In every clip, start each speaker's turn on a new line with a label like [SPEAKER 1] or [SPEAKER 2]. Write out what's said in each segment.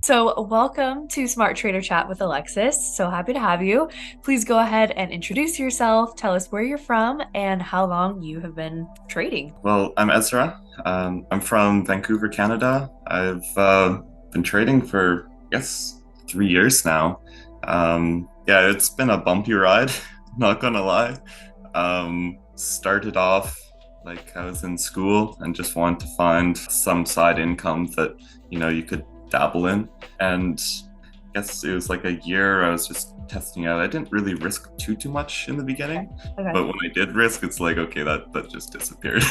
[SPEAKER 1] So, welcome to Smart Trader Chat with Alexis. So happy to have you. Please go ahead and introduce yourself. Tell us where you're from and how long you have been trading.
[SPEAKER 2] Well, I'm Ezra. I'm from Vancouver, Canada. I've been trading for, I guess, 3 years now. Yeah, it's been a bumpy ride, not gonna lie. Started off like I was in school and just wanted to find some side income that, you could dabble in. And I guess it was like a year I was just testing out. I didn't really risk too much in the beginning,
[SPEAKER 1] Okay.
[SPEAKER 2] but when I did risk, it's like okay, that just disappeared.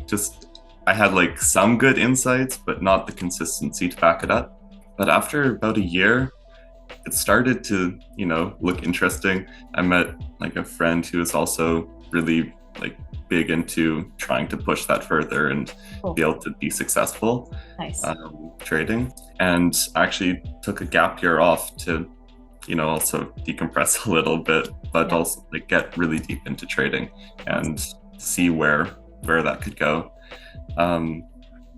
[SPEAKER 2] Just I had like some good insights, but not the consistency to back it up. But after about a year, it started to, look interesting. I met like a friend who was also really like big into trying to push that further and
[SPEAKER 1] Cool.
[SPEAKER 2] be able to be successful
[SPEAKER 1] Nice.
[SPEAKER 2] trading. And I actually took a gap year off to, also decompress a little bit, but
[SPEAKER 1] Yeah.
[SPEAKER 2] also like get really deep into trading and see where that could go. Um,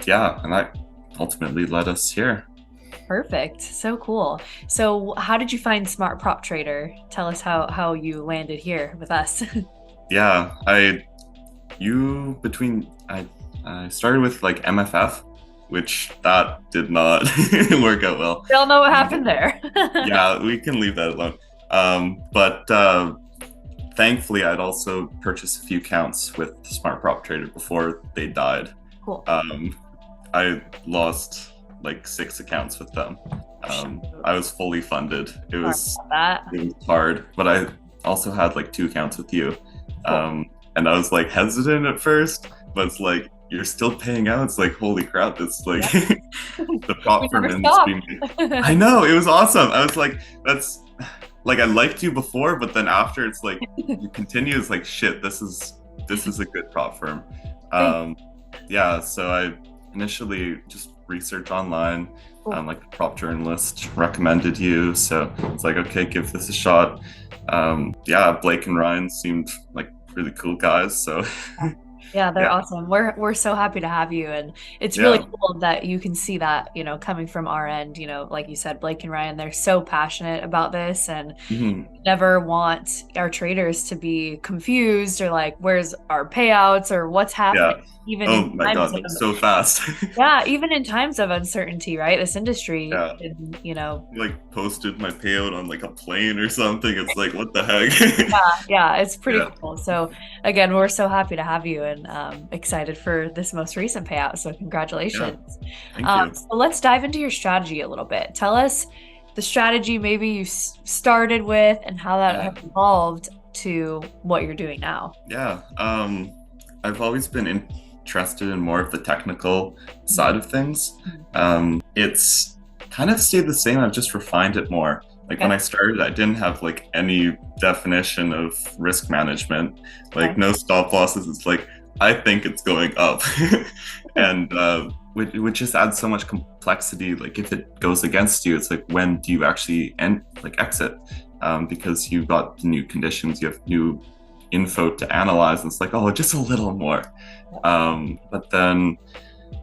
[SPEAKER 2] yeah, and that ultimately led us here.
[SPEAKER 1] Perfect. So cool. So, how did you find Smart Prop Trader? Tell us how you landed here with us.
[SPEAKER 2] Yeah, you between I started with like MFF, which that did not work out well.
[SPEAKER 1] We all know what
[SPEAKER 2] Um,
[SPEAKER 1] happened there.
[SPEAKER 2] yeah, we can leave that alone. But thankfully, I'd also purchased a few counts with Smart Prop Trader before they died.
[SPEAKER 1] Cool.
[SPEAKER 2] Um, I lost like 6 accounts with them. I was fully funded. It
[SPEAKER 1] Sorry
[SPEAKER 2] was
[SPEAKER 1] about that.
[SPEAKER 2] it was hard, but I also had like 2 accounts with you.
[SPEAKER 1] Cool.
[SPEAKER 2] And I was like hesitant at first, but it's like you're still paying out. It's like holy crap! It's like
[SPEAKER 1] Yeah.
[SPEAKER 2] the
[SPEAKER 1] We
[SPEAKER 2] prop
[SPEAKER 1] never
[SPEAKER 2] firm industry.
[SPEAKER 1] stop.
[SPEAKER 2] I know it was awesome. I was like, that's like I liked you before, but then after it's like you continue. It's like shit. This is a good prop firm.
[SPEAKER 1] Thank
[SPEAKER 2] Um, yeah. So I initially just researched online.
[SPEAKER 1] you.
[SPEAKER 2] Like the prop journalist recommended you, so it's like okay, give this a shot. Yeah, Blake and Ryan seemed like really cool guys. So
[SPEAKER 1] Yeah, they're
[SPEAKER 2] yeah,
[SPEAKER 1] awesome. We're so happy to have you, and it's really
[SPEAKER 2] yeah,
[SPEAKER 1] cool that you can see that, coming from our end, like you said, Blake and Ryan, they're so passionate about this, and
[SPEAKER 2] mhm,
[SPEAKER 1] never want our traders to be confused or like, where's our payouts or what's happening,
[SPEAKER 2] yeah.
[SPEAKER 1] even
[SPEAKER 2] Oh
[SPEAKER 1] in
[SPEAKER 2] my
[SPEAKER 1] times
[SPEAKER 2] god,
[SPEAKER 1] of,
[SPEAKER 2] that was so fast.
[SPEAKER 1] yeah, even in times of uncertainty, right? This industry,
[SPEAKER 2] Yeah,
[SPEAKER 1] can.
[SPEAKER 2] like posted my payout on like a plane or something. It's like what the heck?
[SPEAKER 1] Yeah, it's pretty
[SPEAKER 2] Yeah,
[SPEAKER 1] cool. So again, we're so happy to have you and excited for this most recent payout. So
[SPEAKER 2] yeah.
[SPEAKER 1] congratulations.
[SPEAKER 2] Thank you.
[SPEAKER 1] So let's dive into your strategy a little bit. Tell us the strategy maybe you started with and how that
[SPEAKER 2] Yeah,
[SPEAKER 1] has evolved to what you're doing now.
[SPEAKER 2] yeah. I've always been interested in more of the technical
[SPEAKER 1] Mhm.
[SPEAKER 2] side of things.
[SPEAKER 1] Mhm.
[SPEAKER 2] It's kind of stayed the same. I've just refined it more. Like when
[SPEAKER 1] Okay.
[SPEAKER 2] I started, I didn't have like any definition of risk management, like
[SPEAKER 1] Okay.
[SPEAKER 2] no stop losses. It's like, I think it's going up. And which just adds so much complexity. Like if it goes against you, it's like, when do you actually exit? Because you've got new conditions, you have new info to analyze. And it's like, oh, just a little more. But then,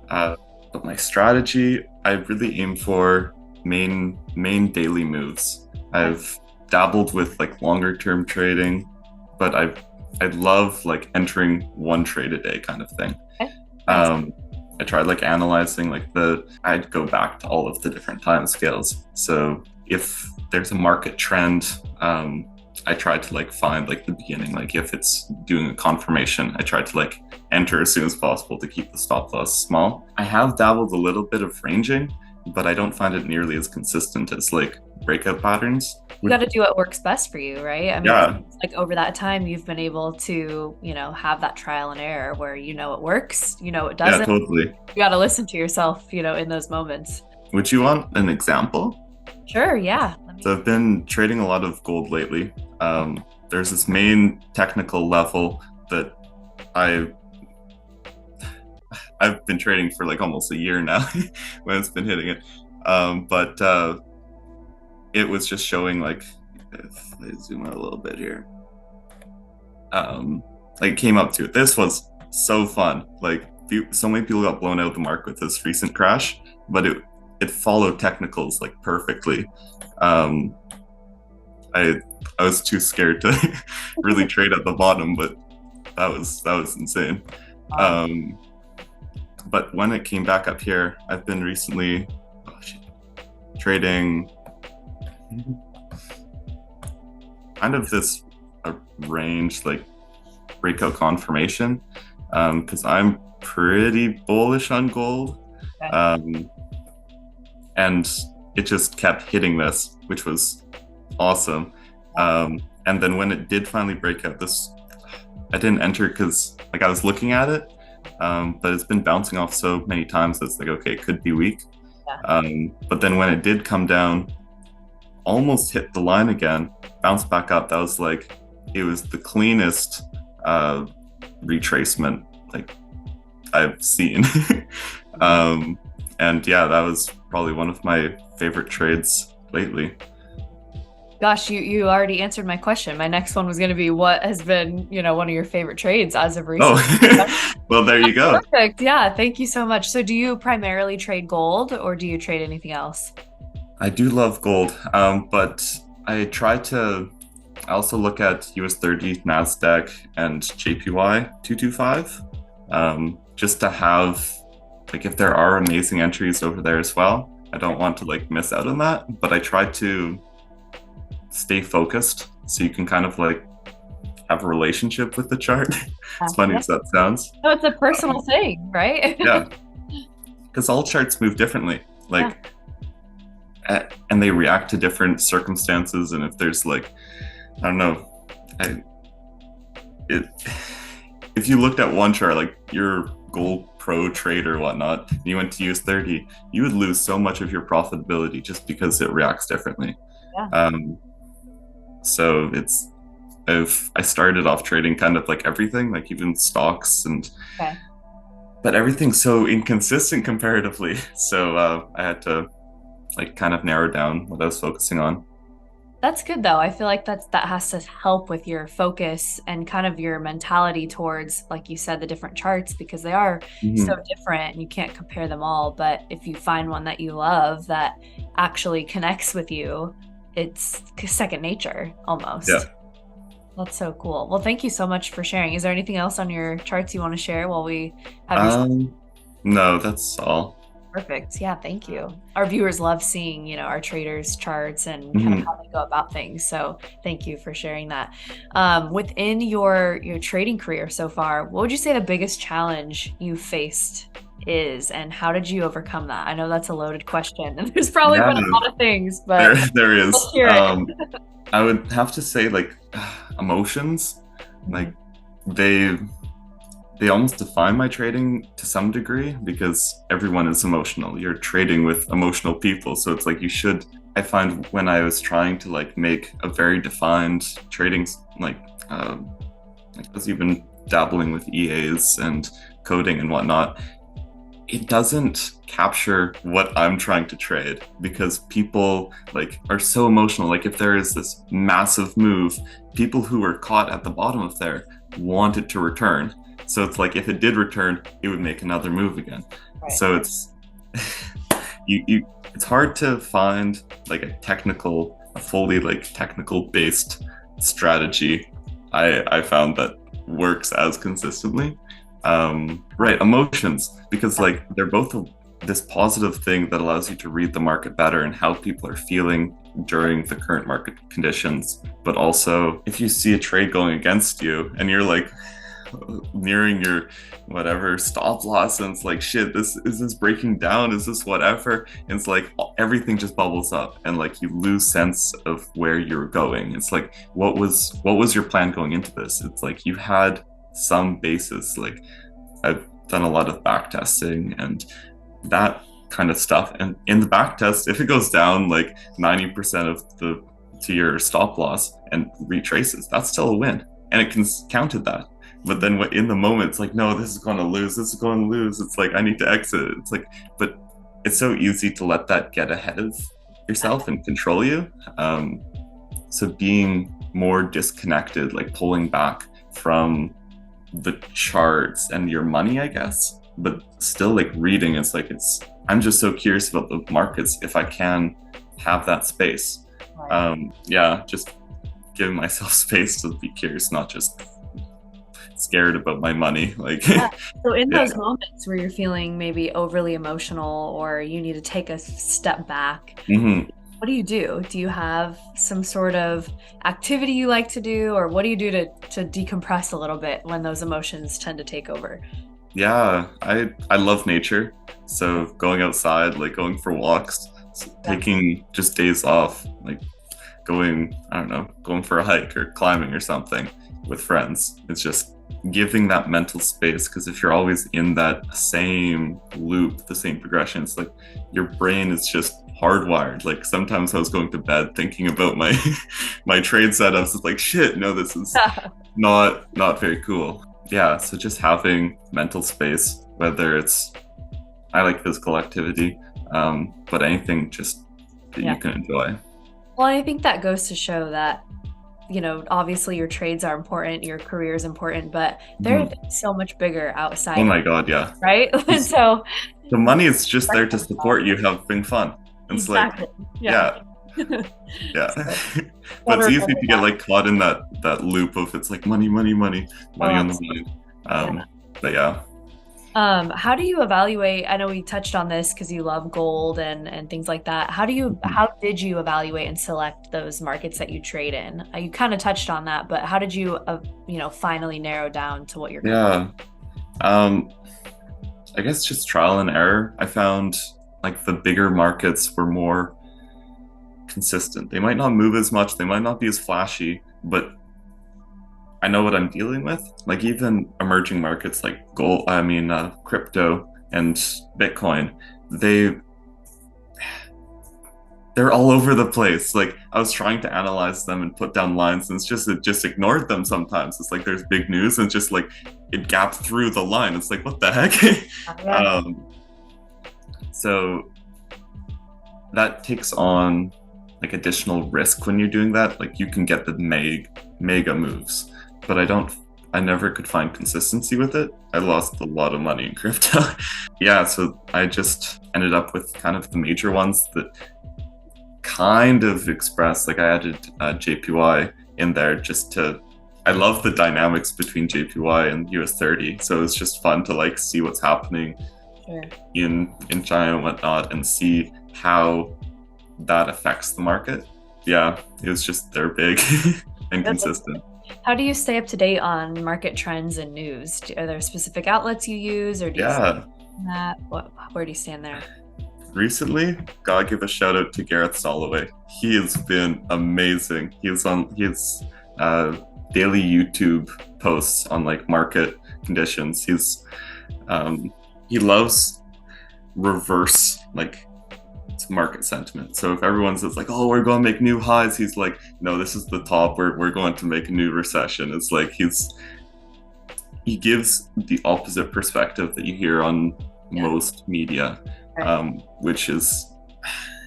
[SPEAKER 2] uh, but my strategy, I really aim for main daily moves.
[SPEAKER 1] Okay.
[SPEAKER 2] I've dabbled with like longer term trading, but I love like entering one trade a day kind of thing.
[SPEAKER 1] Okay. Nice.
[SPEAKER 2] Um, I tried like analyzing like I'd go back to all of the different time scales. So if there's a market trend, I try to like find like the beginning. Like if it's doing a confirmation, I try to like enter as soon as possible to keep the stop loss small. I have dabbled a little bit of ranging, but I don't find it nearly as consistent as like breakout patterns.
[SPEAKER 1] You got to do what works best for you, right? I mean,
[SPEAKER 2] Yeah,
[SPEAKER 1] it's like over that time, you've been able to, have that trial and error where it works, it
[SPEAKER 2] yeah,
[SPEAKER 1] doesn't.
[SPEAKER 2] totally.
[SPEAKER 1] You got to listen to yourself, in those moments.
[SPEAKER 2] Would you want an example?
[SPEAKER 1] Sure, yeah. Let
[SPEAKER 2] So
[SPEAKER 1] me.
[SPEAKER 2] I've been trading a lot of gold lately. There's this main technical level that I I've been trading for like almost a year now when it's been hitting it. But it was just showing like if I zoom out a little bit here. Like it came up to it. This was so fun. Like so many people got blown out of the market with this recent crash, but it followed technicals like perfectly. Um, I I was too scared to really trade at the bottom, but that was insane.
[SPEAKER 1] Wow.
[SPEAKER 2] Um, but when it came back up here, I've been recently trading kind of this range like breakout confirmation because I'm pretty bullish on gold.
[SPEAKER 1] Okay.
[SPEAKER 2] Um, and it just kept hitting this, which was awesome.
[SPEAKER 1] Yeah.
[SPEAKER 2] And then when it did finally break out, this I didn't enter because like I was looking at it, but it's been bouncing off so many times that it's like okay, it could be weak.
[SPEAKER 1] Yeah.
[SPEAKER 2] But then when it did come down, almost hit the line again, bounced back up. That was like it was the cleanest uh, retracement like I've seen. um, and yeah, that was probably one of my favorite trades lately.
[SPEAKER 1] Gosh, you already answered my question. My next one was going to be what has been, one of your favorite trades as of
[SPEAKER 2] Oh,
[SPEAKER 1] recent.
[SPEAKER 2] well, there you go.
[SPEAKER 1] Perfect. Yeah, thank you so much. So do you primarily trade gold or do you trade anything else?
[SPEAKER 2] I do love gold, but I try to. I also look at US 30, NASDAQ, and JPY 225, just to have like if there are amazing entries over there as well. I don't want to like miss out on that, but I try to stay focused so you can kind of like have a relationship with the chart.
[SPEAKER 1] Yeah.
[SPEAKER 2] As funny
[SPEAKER 1] Yeah.
[SPEAKER 2] as that sounds.
[SPEAKER 1] So it's a personal
[SPEAKER 2] Um,
[SPEAKER 1] thing, right?
[SPEAKER 2] yeah, because all charts move differently.
[SPEAKER 1] Yeah.
[SPEAKER 2] Like and they react to different circumstances. And if there's like, I don't know, I, it, if you looked at one chart, like your gold pro trade or whatnot, and you went to use 30, you would lose so much of your profitability just because it reacts differently.
[SPEAKER 1] Yeah.
[SPEAKER 2] Um, so it's, if I started off trading kind of like everything, like even stocks and,
[SPEAKER 1] Okay.
[SPEAKER 2] but everything's so inconsistent comparatively. So I had to like kind of narrow down what I was focusing on.
[SPEAKER 1] That's good though. I feel like that has to help with your focus and kind of your mentality towards, like you said, the different charts because they are so
[SPEAKER 2] Mhm.
[SPEAKER 1] different and you can't compare them all. But if you find one that you love that actually connects with you, it's second nature
[SPEAKER 2] Yeah.
[SPEAKER 1] almost. That's so cool. Well, thank you so much for sharing. Is there anything else on your charts you want to share while we have you?
[SPEAKER 2] Um, no, that's all.
[SPEAKER 1] Perfect. Yeah, thank you. Our viewers love seeing, our traders' charts and kind of
[SPEAKER 2] Mhm.
[SPEAKER 1] how they go about things. So thank you for sharing that. Within your trading career so far, what would you say the biggest challenge you faced is, and how did you overcome that? I know that's a loaded question, and there's probably
[SPEAKER 2] Yeah,
[SPEAKER 1] been a lot of things,
[SPEAKER 2] there
[SPEAKER 1] but
[SPEAKER 2] there is.
[SPEAKER 1] let's hear it.
[SPEAKER 2] I would have to say like emotions, like
[SPEAKER 1] Mhm.
[SPEAKER 2] they they almost define my trading to some degree because everyone is emotional. You're trading with emotional people, so it's like you should. I find when I was trying to like make a very defined trading like I was even dabbling with EAs and coding and whatnot, it doesn't capture what I'm trying to trade because people like are so emotional. Like if there is this massive move, people who are caught at the bottom of there want it to return. So it's like if it did return, it would make another move again.
[SPEAKER 1] Right.
[SPEAKER 2] So it's you it's hard to find like a fully like technical based strategy. I found that works as consistently. Right, emotions, because like they're both this positive thing that allows you to read the market better and how people are feeling during the current market conditions. But also, if you see a trade going against you and you're like nearing your whatever stop loss, and it's like, shit, this breaking down? Is this whatever? And it's like everything just bubbles up, and like you lose sense of where you're going. It's like, what was your plan going into this? It's like you had some basis. Like I've done a lot of back testing and that kind of stuff. And in the back test, if it goes down like 90% of the to your stop loss and retraces, that's still a win. And it can count at that. But then in the moment, it's like, no, this is going to lose. This is going to lose. It's like, I need to exit. It's like, but it's so easy to let that get ahead of yourself and control you. So being more disconnected, like pulling back from the charts and your money, I guess, but still like reading, it's like I'm just so curious about the markets if I can have that space.
[SPEAKER 1] Right.
[SPEAKER 2] Yeah, just giving myself space to be curious, not just scared about my money. Like,
[SPEAKER 1] Yeah. So in
[SPEAKER 2] yeah.
[SPEAKER 1] those moments where you're feeling maybe overly emotional or you need to take a step back,
[SPEAKER 2] Hmm.
[SPEAKER 1] what do you do? Do you have some sort of activity you like to do, or what do you do to decompress a little bit when those emotions tend to take over?
[SPEAKER 2] Yeah, I love nature. So going outside, like going for walks,
[SPEAKER 1] Yeah.
[SPEAKER 2] taking just days off, like going, I don't know, going for a hike or climbing or something with friends. It's just giving that mental space because if you're always in that same loop, the same progression, it's like your brain is just hardwired. Like sometimes I was going to bed thinking about my my trade setups. It's like shit, no, this is not very cool. Yeah, so just having mental space, whether it's I like physical activity, but anything just that you
[SPEAKER 1] Yeah.
[SPEAKER 2] can enjoy.
[SPEAKER 1] Well, I think that goes to show that, obviously your trades are important, your career is important, but there are
[SPEAKER 2] Mhm.
[SPEAKER 1] things so much bigger
[SPEAKER 2] Oh
[SPEAKER 1] outside of,
[SPEAKER 2] my God, yeah.
[SPEAKER 1] right? And
[SPEAKER 2] Just
[SPEAKER 1] so,
[SPEAKER 2] the money is just there to support you having fun. It's like,
[SPEAKER 1] exactly. Yeah.
[SPEAKER 2] yeah, yeah.
[SPEAKER 1] So,
[SPEAKER 2] But
[SPEAKER 1] never
[SPEAKER 2] it's easy
[SPEAKER 1] remember
[SPEAKER 2] to get
[SPEAKER 1] that.
[SPEAKER 2] like caught in that loop of it's like money, money, money,
[SPEAKER 1] Oh,
[SPEAKER 2] money on the
[SPEAKER 1] absolutely.
[SPEAKER 2] mind.
[SPEAKER 1] Yeah.
[SPEAKER 2] But yeah.
[SPEAKER 1] How do you evaluate? I know we touched on this because you love gold and things like that.
[SPEAKER 2] Mhm.
[SPEAKER 1] How did you evaluate and select those markets that you trade in? You kind of touched on that, but how did you, finally narrow down to what you're going to?
[SPEAKER 2] Yeah. Um, I guess just trial and error. I found like the bigger markets were more consistent. They might not move as much, they might not be as flashy, but I know what I'm dealing with. Like even emerging markets like gold, crypto and Bitcoin, they they're all over the place. Like I was trying to analyze them and put down lines, and it just ignored them sometimes. It's like there's big news, and just like it gapped through the line. It's like what the heck?
[SPEAKER 1] Yeah.
[SPEAKER 2] um, so that takes on like additional risk when you're doing that. Like you can get the mega moves, but I never could find consistency with it. I lost a lot of money in crypto. Yeah, so I just ended up with kind of the major ones that kind of express like I added JPY in there just to I love the dynamics between JPY and US 30, so it's just fun to like see what's happening
[SPEAKER 1] Sure.
[SPEAKER 2] in China and whatnot and see how that affects the market. Yeah, it was just they're big and
[SPEAKER 1] That's
[SPEAKER 2] consistent.
[SPEAKER 1] How do you stay up to date on market trends and news? Are there specific outlets you use, or do you
[SPEAKER 2] Yeah,
[SPEAKER 1] that? Where do you stand there?
[SPEAKER 2] recently, gotta give a shout out to Gareth Soloway. He has been amazing. He's uh, daily YouTube posts on like market conditions. Um, he loves reverse like market sentiment. So if everyone says like, "Oh, we're going to make new highs," he's like, "No, this is the top. We're going to make a new recession." It's like he gives the opposite perspective that you hear on
[SPEAKER 1] Yeah.
[SPEAKER 2] most media,
[SPEAKER 1] Right.
[SPEAKER 2] which is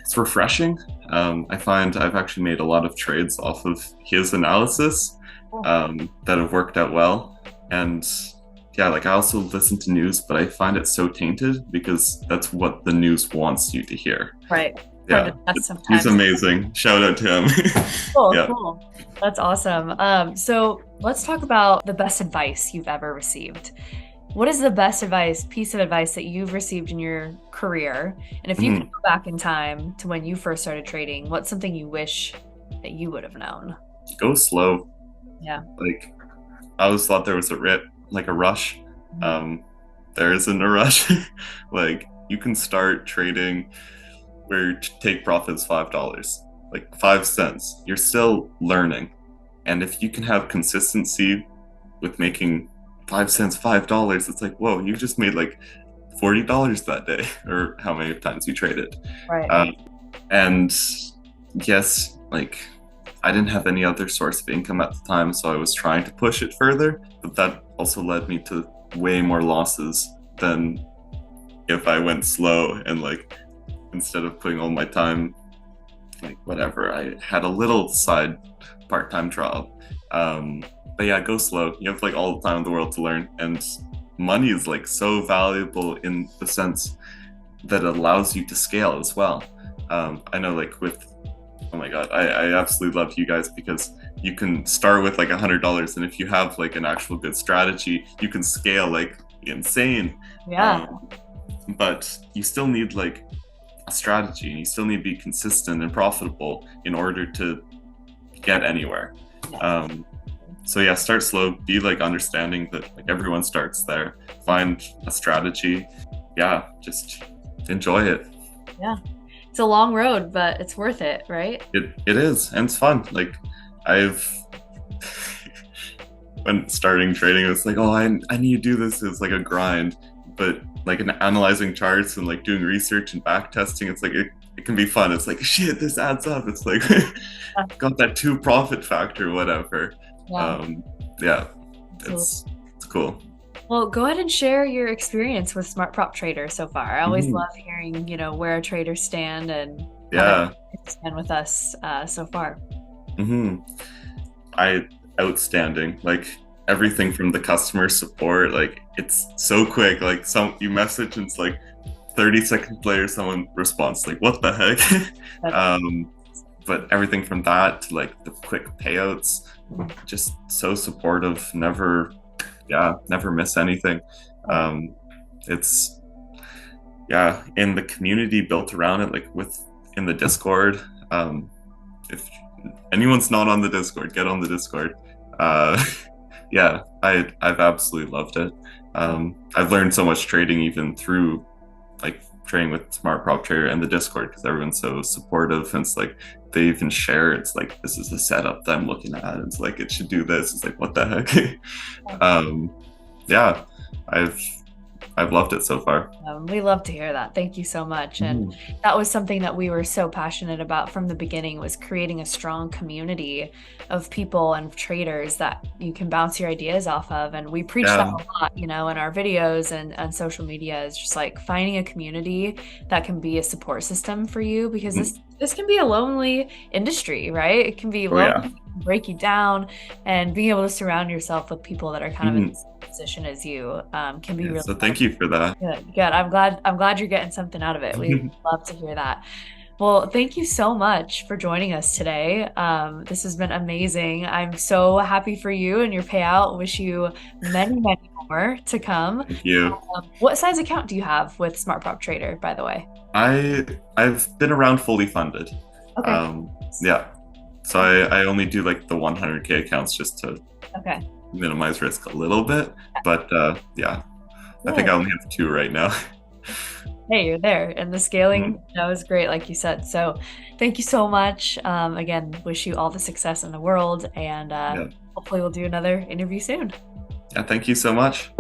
[SPEAKER 2] it's refreshing. I find I've actually made a lot of trades off of his analysis
[SPEAKER 1] Cool.
[SPEAKER 2] that have worked out well. And yeah, like I also listen to news, but I find it so tainted because that's what the news wants you to hear.
[SPEAKER 1] Right. Hard to
[SPEAKER 2] Yeah,
[SPEAKER 1] test
[SPEAKER 2] he's
[SPEAKER 1] sometimes.
[SPEAKER 2] amazing. Shout out to him.
[SPEAKER 1] Cool,
[SPEAKER 2] Yeah.
[SPEAKER 1] cool. That's awesome. So let's talk about the best advice you've ever received. What is the best piece of advice that you've received in your career? And if you could
[SPEAKER 2] Mhm.
[SPEAKER 1] go back in time to when you first started trading, what's something you wish that you would have known?
[SPEAKER 2] Go slow.
[SPEAKER 1] Yeah.
[SPEAKER 2] Like I always thought there was like a rush.
[SPEAKER 1] Mhm.
[SPEAKER 2] Um, there isn't a rush. Like you can start trading where you take profits $5, like 5 cents. You're still learning, and if you can have consistency with making 5 cents, $5, it's like whoa, you just made like $40 that day, or how many times you traded.
[SPEAKER 1] Right, right.
[SPEAKER 2] Um, and yes, like I didn't have any other source of income at the time, so I was trying to push it further, but that also led me to way more losses than if I went slow and like instead of putting all my time like whatever, I had a little side part-time job. Um, but yeah, go slow. You have like all the time in the world to learn, and money is like so valuable in the sense that allows you to scale as well. I know like with oh my God, I absolutely love you guys because you can start with like $100, and if you have like an actual good strategy, you can scale like insane.
[SPEAKER 1] Yeah.
[SPEAKER 2] Um, but you still need like a strategy, and you still need to be consistent and profitable in order to get anywhere.
[SPEAKER 1] Yes.
[SPEAKER 2] Um, so yeah, start slow, be like understanding that like everyone starts there, find a strategy. Yeah, just enjoy it.
[SPEAKER 1] Yeah. It's a long road, but it's worth it, right?
[SPEAKER 2] It is, and it's fun. Like I've when starting trading, it's like, oh, I need to do this. It's like a grind, but like in analyzing charts and like doing research and back testing, it's like it can be fun. It's like shit, this adds up. It's like
[SPEAKER 1] Yeah.
[SPEAKER 2] got that two profit factor, whatever.
[SPEAKER 1] Yeah,
[SPEAKER 2] Um, yeah,
[SPEAKER 1] absolutely.
[SPEAKER 2] it's cool.
[SPEAKER 1] Well, go ahead and share your experience with Smart Prop Trader so far. I always
[SPEAKER 2] Mhm.
[SPEAKER 1] love hearing, where traders stand and how they
[SPEAKER 2] Yeah.
[SPEAKER 1] stand with us so far.
[SPEAKER 2] hmm I outstanding. Like everything from the customer support, like it's so quick. Like some you message and it's like 30 seconds later someone responds like what the heck.
[SPEAKER 1] That's
[SPEAKER 2] um but everything from that to like the quick payouts, just so supportive, never, yeah, never miss anything.
[SPEAKER 1] oh,
[SPEAKER 2] It's yeah, in the community built around it, like with in the Discord. If anyone's not on the Discord, get on the Discord. uh yeah, I've absolutely loved it.
[SPEAKER 1] oh,
[SPEAKER 2] I've learned so much trading even through like trading with Smart Prop Trader and the Discord because everyone's so supportive, and it's like they even share. It's like this is the setup that I'm looking at. It's like it should do this. It's like what the heck.
[SPEAKER 1] oh.
[SPEAKER 2] um, yeah, I've I've loved it so far.
[SPEAKER 1] We love to hear that. Thank you so much. And
[SPEAKER 2] Mhm.
[SPEAKER 1] that was something that we were so passionate about from the beginning was creating a strong community of people and traders that you can bounce your ideas off of. And we preach that
[SPEAKER 2] Yeah.
[SPEAKER 1] a lot, in our videos and social media is just like finding a community that can be a support system for you because
[SPEAKER 2] Mhm.
[SPEAKER 1] this can be a lonely industry, right? It can be
[SPEAKER 2] Oh yeah.
[SPEAKER 1] lonely, break you down, and being able to surround yourself with people that are kind of in the
[SPEAKER 2] Mhm.
[SPEAKER 1] same position as you can be
[SPEAKER 2] Yeah.
[SPEAKER 1] really
[SPEAKER 2] So thank
[SPEAKER 1] helpful.
[SPEAKER 2] you for that.
[SPEAKER 1] Good, good. I'm glad you're getting something out of it. We love to hear that. Well, thank you so much for joining us today. This has been amazing. I'm so happy for you and your payout. Wish you many, many more to come.
[SPEAKER 2] Thank you.
[SPEAKER 1] What size account do you have with Smart Prop Trader, by the way?
[SPEAKER 2] I've been around fully funded.
[SPEAKER 1] Okay.
[SPEAKER 2] Um, yeah. So I only do like the 100K accounts just to
[SPEAKER 1] Okay.
[SPEAKER 2] minimize risk a little bit. But yeah, I think
[SPEAKER 1] Yeah.
[SPEAKER 2] I only have two right now.
[SPEAKER 1] Hey, you're there. And the scaling,
[SPEAKER 2] Mhm.
[SPEAKER 1] is great, like you said. So thank you so much. Again, wish you all the success in the world and
[SPEAKER 2] Yeah.
[SPEAKER 1] hopefully we'll do another interview soon.
[SPEAKER 2] Yeah. Thank you so much.